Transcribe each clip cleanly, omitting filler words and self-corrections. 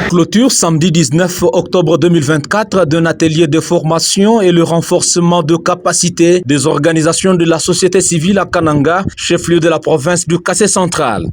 Clôture samedi 19 octobre 2024 d'un atelier de formation et le renforcement de capacité des organisations de la société civile à Kananga, chef-lieu de la province du Kassai central.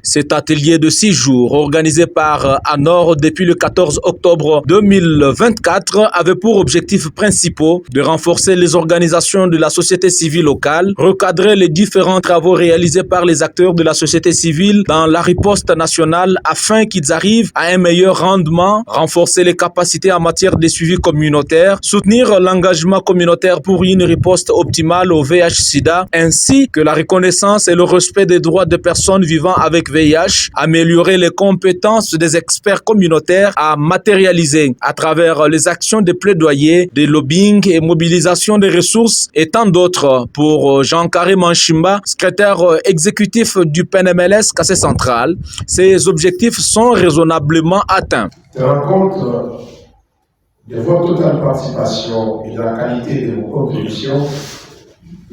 Cet atelier de 6 jours, organisé par ANOR depuis le 14 octobre 2024, avait pour objectifs principaux de renforcer les organisations de la société civile locale, recadrer les différents travaux réalisés par les acteurs de la société civile dans la riposte nationale afin qu'ils arrivent à un meilleur rendement, renforcer les capacités en matière de suivi communautaire, soutenir l'engagement communautaire pour une riposte optimale au VIH-Sida, ainsi que la reconnaissance et le respect des droits des personnes vivant avec VIH, améliorer les compétences des experts communautaires à matérialiser à travers les actions de plaidoyer, de lobbying et mobilisation des ressources et tant d'autres pour Jean-Carré Manchimba, secrétaire exécutif du PNMLS Kassai central. Ces objectifs sont raisonnablement atteints. Tenant compte de votre totale participation et de la qualité de vos contributions,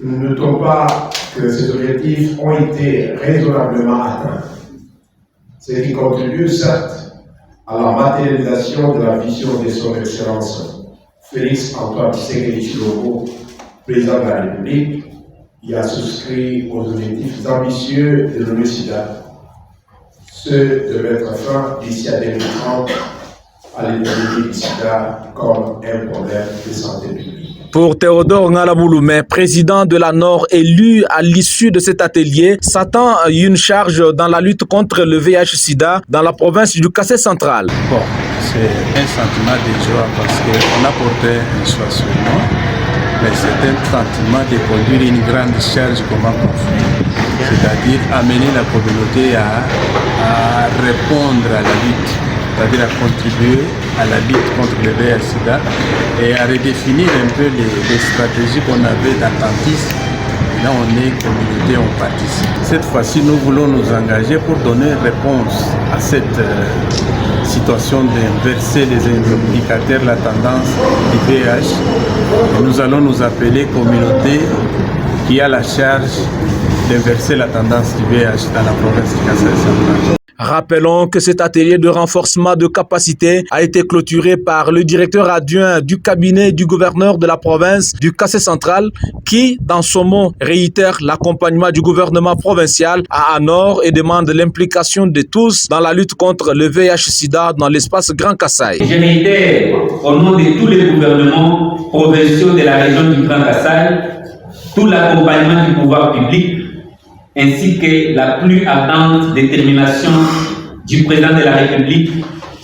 nous ne notons pas que ces objectifs ont été raisonnablement atteints. Ce qui contribue certes à la matérialisation de la vision de son Excellence Félix Antoine Tshisekedi Tshilombo, président de la République, qui a souscrit aux objectifs ambitieux de l'ONU-SIDA, ceux de mettre fin d'ici à 2030 à l'épidémie du sida comme un problème de santé publique. Pour Théodore Ngalabouloumé, président de l'ANOR élu à l'issue de cet atelier, s'attend à une charge dans la lutte contre le VIH-Sida dans la province du Kassai central. Bon, c'est un sentiment de joie parce qu'on a porté un choix sur nous, mais c'est un sentiment de conduire une grande charge comme un conflit, c'est-à-dire amener la communauté à répondre à la lutte, c'est-à-dire à contribuer à la lutte contre le VIH-Sida et à redéfinir un peu les stratégies qu'on avait d'attentisme. Là, on est communauté, on participe. Cette fois-ci, nous voulons nous engager pour donner réponse à cette situation d'inverser les indicateurs, la tendance du VIH. Et nous allons nous appeler communauté qui a la charge d'inverser la tendance du VIH dans la province du Kassai central. Rappelons que cet atelier de renforcement de capacité a été clôturé par le directeur adjoint du cabinet du gouverneur de la province du Kassai central qui, dans son mot, réitère l'accompagnement du gouvernement provincial à ANOR et demande l'implication de tous dans la lutte contre le VIH-Sida dans l'espace Grand Kassai. Je réitère au nom de tous les gouvernements provinciaux de la région du Grand Kassai tout l'accompagnement du pouvoir public ainsi que la plus ardente détermination du président de la République,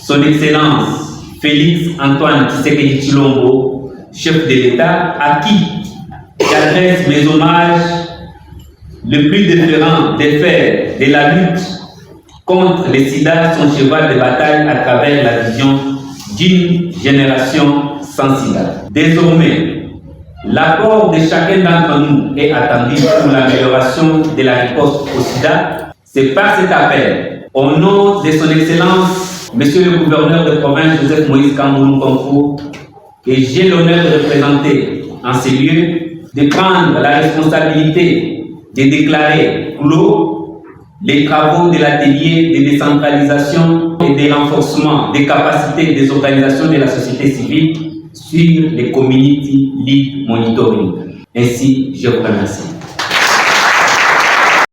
son Excellence Félix Antoine Tshisekedi Tshilombo, chef de l'État, à qui j'adresse mes hommages le plus déférent de faire de la lutte contre le sida son cheval de bataille à travers la vision d'une génération sans sida. Désormais, l'apport de chacun d'entre nous est attendu pour l'amélioration de la riposte au sida. C'est par cet appel, au nom de son Excellence, Monsieur le gouverneur de province Joseph Moïse Kamboulou Konfo, que j'ai l'honneur de représenter en ces lieux, de prendre la responsabilité de déclarer clos les travaux de l'atelier de décentralisation et de renforcement des capacités des organisations de la société civile sur les Community Lead Monitoring. Ainsi, je vous remercie.